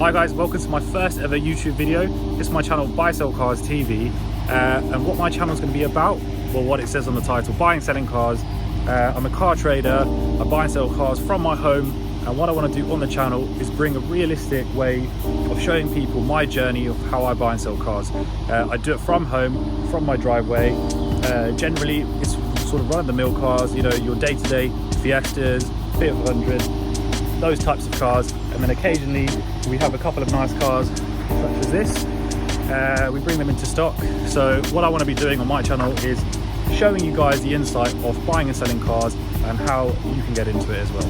Hi guys, welcome to my first ever YouTube video. This is my channel Buy Sell Cars TV, and what my channel is going to be about, well, what it says on the title, buying and selling cars. I'm a car trader. I buy and sell cars from my home, and what I want to do on the channel is bring a realistic way of showing people my journey of how I buy and sell cars. I do it from home, from my driveway. Generally it's sort of run-of-the-mill cars, you know, your day-to-day Fiestas, Fiat 500, those types of cars, and then occasionally we have a couple of nice cars such as this. We bring them into stock. So what I want to be doing on my channel is showing you guys the insight of buying and selling cars and how you can get into it as well.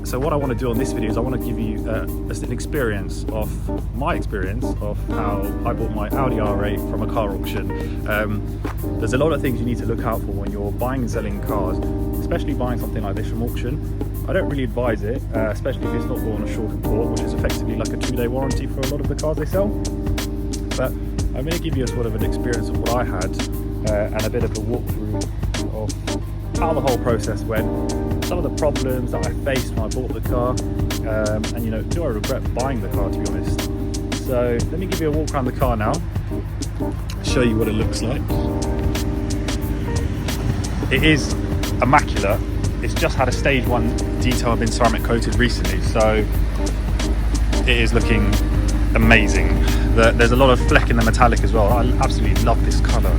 So what I want to do on this video is I want to give you an experience of my experience of how I bought my Audi R8 from a car auction. There's a lot of things you need to look out for when you're buying and selling cars, especially buying something like this from auction. I don't really advise it, especially if it's not got on a short report, which is effectively like a 2-day warranty for a lot of the cars they sell. But I'm going to give you a sort of an experience of what I had and a bit of a walkthrough of how the whole process went. Some of the problems that I faced when I bought the car, and you know, do I regret buying the car, to be honest? So let me give you a walk around the car now, show you what it looks like. It is immaculate. It's just had a stage 1 detail been ceramic coated recently, so it is looking amazing. There's a lot of fleck in the metallic as well. I absolutely love this colour.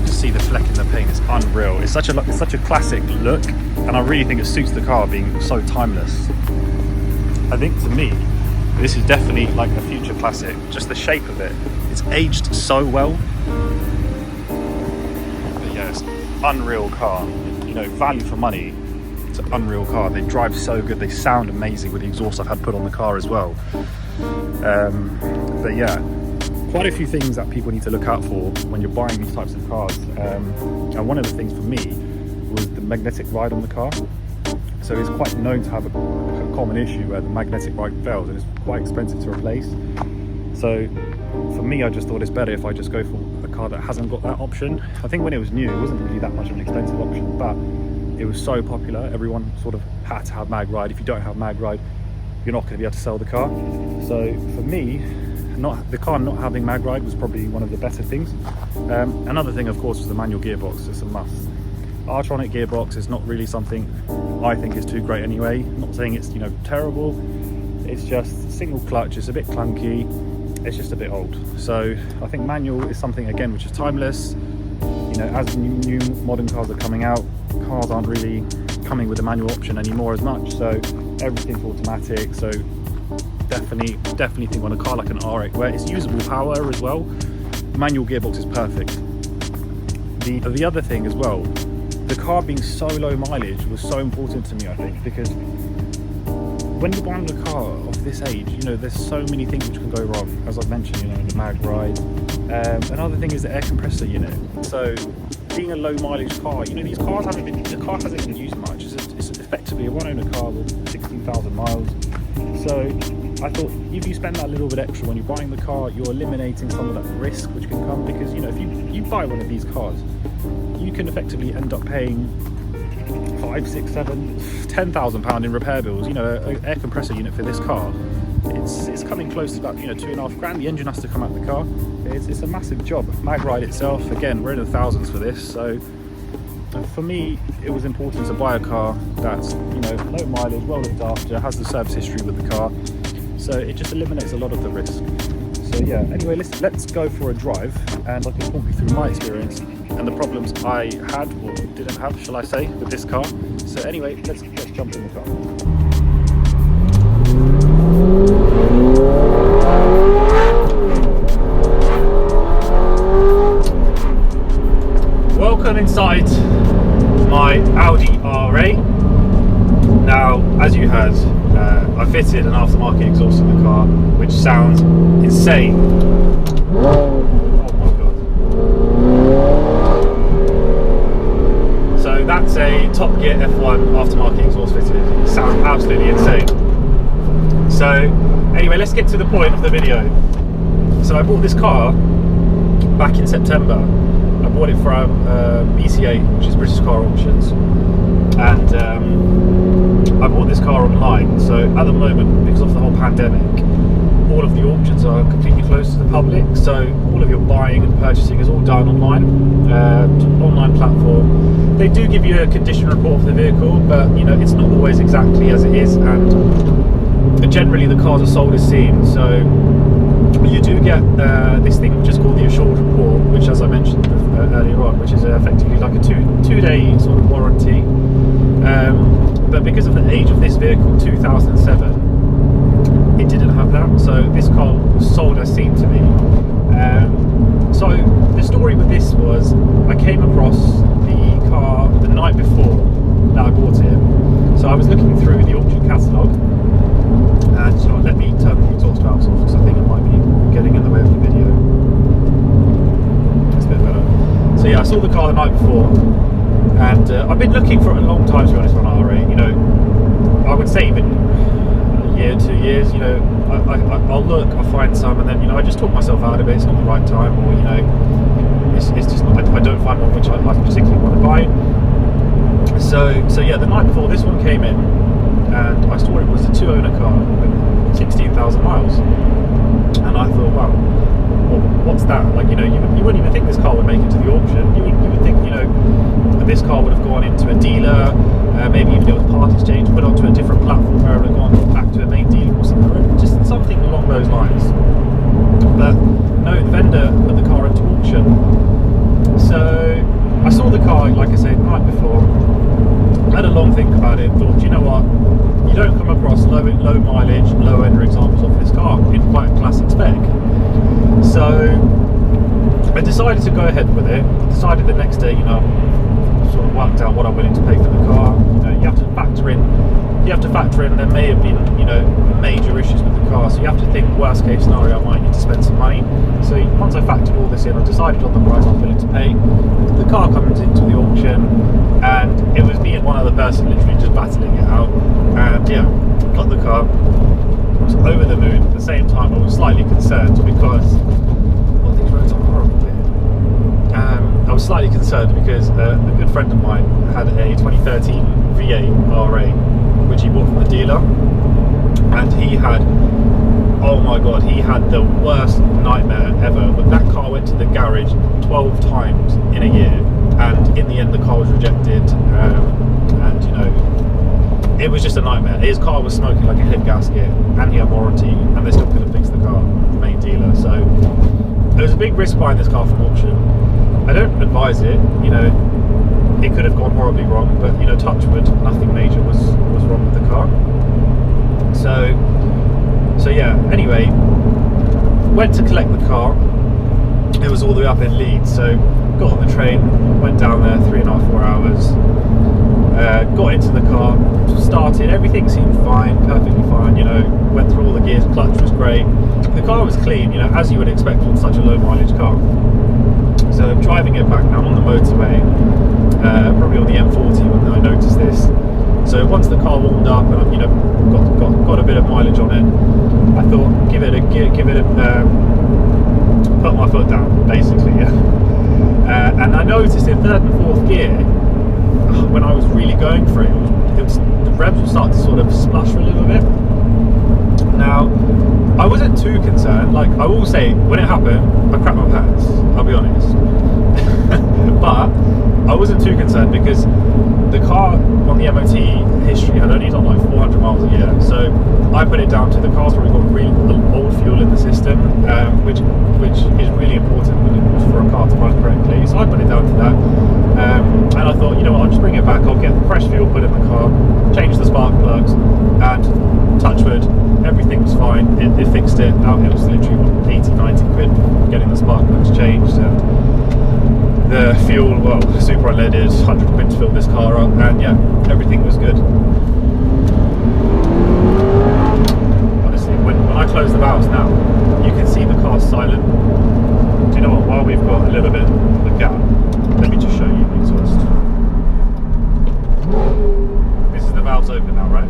See the fleck in the paint, it's unreal. It's such a classic look, and I really think it suits the car being so timeless. I think to me this is definitely like a future classic. Just the shape of it, it's aged so well. But yeah, it's an unreal car, you know, value for money. It's an unreal car. They drive so good, they sound amazing with the exhaust I've had put on the car as well. But yeah, quite a few things that people need to look out for when you're buying these types of cars. And one of the things for me was the magnetic ride on the car. So it's quite known to have a common issue where the magnetic ride fails, and it's quite expensive to replace. So for me, I just thought it's better if I just go for a car that hasn't got that option. I think when it was new, it wasn't really that much of an expensive option, but it was so popular, everyone sort of had to have mag ride. If you don't have mag ride, you're not going to be able to sell the car. So for me, the car not having mag ride was probably one of the better things. Another thing, of course, was the manual gearbox. It's a must. R-tronic gearbox is not really something I think is too great anyway. I'm not saying it's, you know, terrible. It's just single clutch. It's a bit clunky. It's just a bit old. So I think manual is something, again, which is timeless. You know, as new modern cars are coming out, cars aren't really coming with a manual option anymore as much. So everything's automatic. So definitely think on a car like an R8 where it's usable power as well, manual gearbox is perfect. The other thing as well, the car being so low mileage was so important to me, I think, because when you're buying a car of this age, you know, there's so many things which can go wrong, as I've mentioned, you know, the mag ride. Another thing is the air compressor unit. So being a low mileage car, you know, the car hasn't been used much. It's effectively a one-owner car with 16,000 miles. So I thought if you spend that little bit extra when you're buying the car, you're eliminating some of that risk which can come, because, you know, if you buy one of these cars, you can effectively end up paying 5, 6, 7, £10,000 in repair bills. You know, an air compressor unit for this car, it's coming close to about, you know, £2,500. The engine has to come out the car. It's a massive job. Mag ride itself, again, we're in the thousands for this. So for me, it was important to buy a car that's, you know, low mileage, well looked after, has the service history with the car. So it just eliminates a lot of the risk. So yeah, anyway, let's go for a drive, and I can talk you through my experience and the problems I had, or didn't have, shall I say, with this car. So anyway, let's jump in the car. Welcome inside my Audi R8. Now, as you heard, I fitted an aftermarket exhaust in the car, which sounds insane. Oh my god. So that's a Top Gear F1 aftermarket exhaust fitted. It sounds absolutely insane. So anyway, let's get to the point of the video. So I bought this car back in September. I bought it from BCA, which is British Car Auctions, and I bought this car online. So at the moment, because of the whole pandemic, all of the auctions are completely closed to the public, so all of your buying and purchasing is all done online, online platform. They do give you a condition report of the vehicle, but you know, it's not always exactly as it is, and generally the cars are sold as seen. So you do get this thing which is called the assured report, which, as I mentioned earlier on, which is effectively like a two-day sort of warranty. But because of the age of this vehicle, 2007, it didn't have that. So this car was sold as seen to me. So the story with this was, I came across the car the night before that I bought it. So I was looking through the auction catalogue, and you know, let me turn the exhaust valves off because I think it might be getting in the way of the video. It's a bit better. So yeah, I saw the car the night before, and I've been looking for a long time, to be honest, on R8. You know, I would say even a year, 2 years. You know, I'll look, I'll find some, and then you know, I just talk myself out of it. It's not the right time, or you know, it's just not, I don't find one which I particularly want to buy. So yeah, the night before this one came in, and I saw it was a 2-owner car with 16,000 miles, and I thought, wow, what's that? Like, you know, you wouldn't even think this car would make it to the auction. You would think, you know, that this car would have gone into a dealer, maybe even it was part exchange, put onto a different platform, or it would have gone back to a main dealer or something, or just something along those lines. But no, the vendor put the car into auction. So I saw the car, like I said, the night before. I had a long think about it, thought, you know what, you don't come across low mileage, low end examples of this car in quite a classic spec. So I decided to go ahead with it. Decided the next day, you know, sort of worked out what I'm willing to pay for the car. You know, you have to factor in there may have been, you know, major issues with the car, so you have to think worst case scenario, I might need to spend some money. So once I factored all this in, I decided on the price I'm willing to pay. The car comes into the auction, and it was me and one other person literally just battling it out, and yeah, got the car. I was over the moon. At the same time, I was slightly concerned because, well, these roads are horrible here. I was slightly concerned because a good friend of mine had a 2013 V8 R8, which he bought from the dealer, and he had, oh my god, he had the worst nightmare ever. But that car went to the garage 12 times in a year, and in the end the car was rejected, and you know, it was just a nightmare. His car was smoking like a head gasket, and he had warranty, and they still couldn't fix the car, the main dealer. So it was a big risk buying this car from auction. I don't advise it, you know, it could have gone horribly wrong, but you know, touch wood, nothing major was wrong with the car. So yeah, anyway, went to collect the car. It was all the way up in Leeds, so got on the train, went down there 3.5, 4 hours, got into the car, started, everything seemed fine, perfectly fine, you know, went through all the gears, clutch was great, the car was clean, you know, as you would expect with such a low mileage car. So I'm driving it back now, I'm on the motorway, probably on the M40 when I noticed this. So once the car warmed up and I've, you know, got a bit of mileage on it, I thought put my foot down, basically, yeah. And I noticed in 3rd and 4th gear, when I was really going for it, the revs would start to sort of splutter a little bit. Now, I wasn't too concerned. Like, I will say, when it happened, I crapped my pants, I'll be honest. But I wasn't too concerned because the car on the MOT history had only done like 400 miles a year. So I put it down to the car's probably got really old fuel in the system, which is really important for a car to run correctly. So I put it down to that. And I thought, you know what, I'll just bring it back, I'll get fresh fuel put in the car, change the spark plugs, and touch wood, everything was fine. It fixed it. Now it was literally 80-90 quid getting the spark plugs changed, and the fuel, well, super unleaded, 100 quid to fill this car up, and yeah, everything was good. I close the valves now, you can see the car's silent. Do you know what? While we've got a little bit of a gap, let me just show you the exhaust. This is the valves open now, right?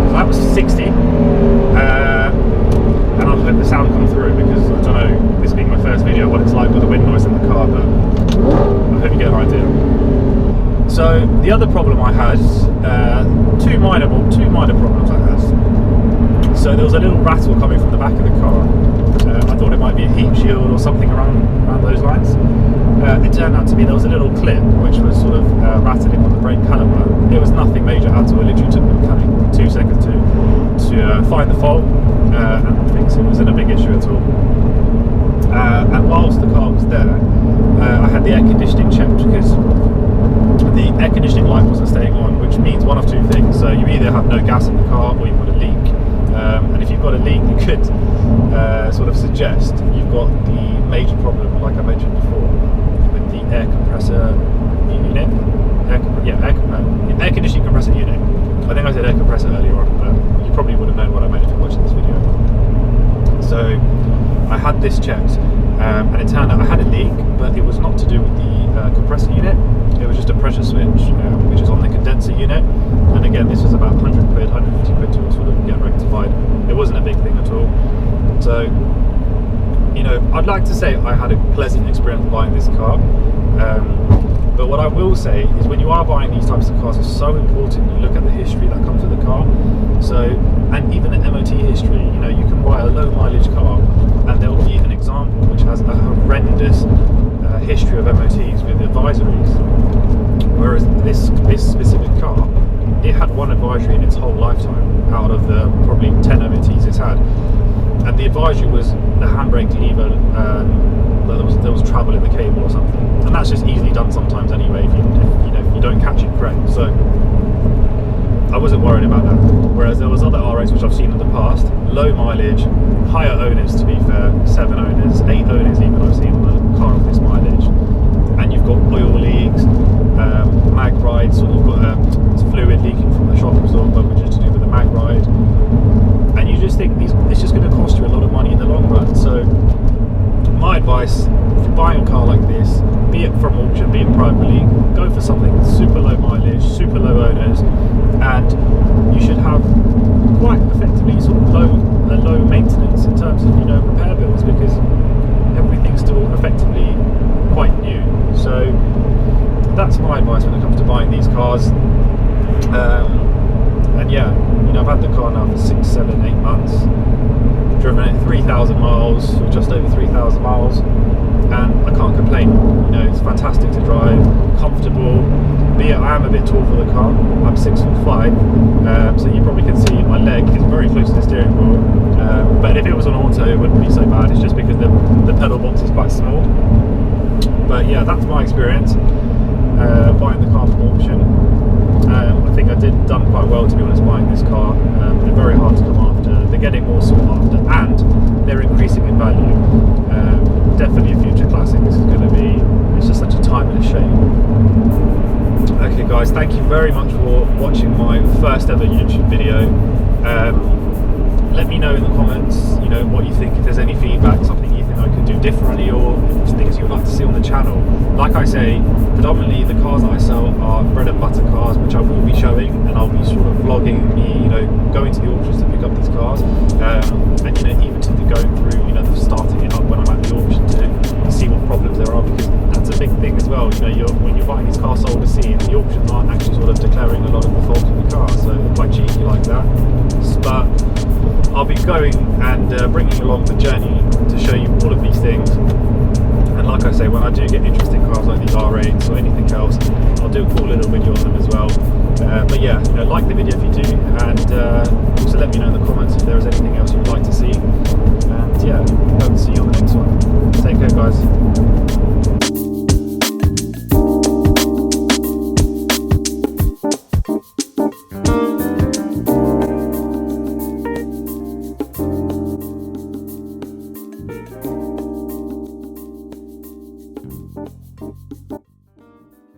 So that was 60. And I hope the sound come through, because I don't know, this being my first video, what it's like with the wind noise in the car, but I hope you get an idea. So the other problem I had, two minor problems I had. So there was a little rattle coming from the back of the car. I thought it might be a heat shield or something around those lines. It turned out to be there was a little clip which was sort of rattling on the brake caliper. It was nothing major at all. It literally took me 2 seconds to find the fault and fix it. It wasn't a big issue at all. And whilst the car was there, I had the air conditioning checked, because the air conditioning light wasn't staying on, which means one of two things. So you either have no gas in the car, or you've got a leak. And if you've got a leak, you could sort of suggest you've got the major problem, like I mentioned before, with the air compressor unit. Air conditioning compressor unit. I think I said air compressor earlier on, but you probably would have known what I meant if you're watching this video. So I had this checked, and it turned out I had a leak, but it was not to do with the compressor unit. It was just a pressure switch, which is on the condenser unit. And again, this was about 100 quid, 150 quid to sort of get rectified. It wasn't a big thing at all. So, you know, I'd like to say I had a pleasant experience buying this car. But what I will say is, when you are buying these types of cars, it's so important you look at the history that comes with the car. So, and even the MOT history, you know, you can buy a low mileage car and there will be an example which has a horrendous history of MOTs with advisories. Whereas this specific car, it had one advisory in its whole lifetime out of the probably 10 MOTs it's had. And the advisory was the handbrake lever, there was trouble in the cable or something. And that's just easily done sometimes anyway if you don't catch it correct. So I wasn't worried about that. Whereas there was other R8s which I've seen in the past, low mileage, higher owners to be fair, 7 owners, 8 owners even I've seen on a car of this mileage. And you've got oil leaks, mag ride, so you've got fluid leaking from the shock absorber, which is to do with the mag ride. And you just think it's just going to cost you a lot of money in the long run. So my advice, if you're buying a car like this, be it from auction, be it privately, go for something with super low mileage, super low owners, and you should have quite effectively sort of low maintenance in terms of, you know, repair bills, because everything's still effectively quite new. So that's my advice when it comes to buying these cars. And yeah, you know, I've had the car now for 6, 7, 8 months, driven it 3,000 miles, or just over 3,000 miles, and I can't complain. You know, it's fantastic to drive, comfortable, be it I am a bit tall for the car. I'm 6'5", so you probably can see my leg is very close to the steering wheel, but if it was on auto it wouldn't be so bad. It's just because the pedal box is quite small. But yeah, that's my experience buying the car from auction. I think I done quite well, to be honest, buying this car. They're very hard to come after, they're getting more sought after, and they're increasing in value. Definitely a future classic. This is going to be, it's just such a timeless shape. Okay guys, thank you very much for watching my first ever YouTube video. Let me know in the comments, you know, what you think, if there's any feedback, something you think I could do differently, or things you'd like to see on the channel. Like I say, predominantly the cars that I sell are bread and butter cars, which I will be showing, and I'll be sort of vlogging me, you know, going to the auctions to pick up these cars, and you know, even to be going through, you know, starting it up when I'm at the auction to see what problems there are, because that's a big thing as well. You know, when you're buying these cars sold to see, the auctions aren't actually sort of declaring a lot of the faults of the car, so they're quite cheeky like that. But I'll be going and bringing you along the journey to show you all of these things. And like I say, when I do get interesting cars like the R8s or anything else, I'll do a cool little video on them as well. But yeah, you know, like the video if you do, and also let me know in the comments if there is anything else you'd like to see. And yeah, hope to see you on the next one. Take care guys.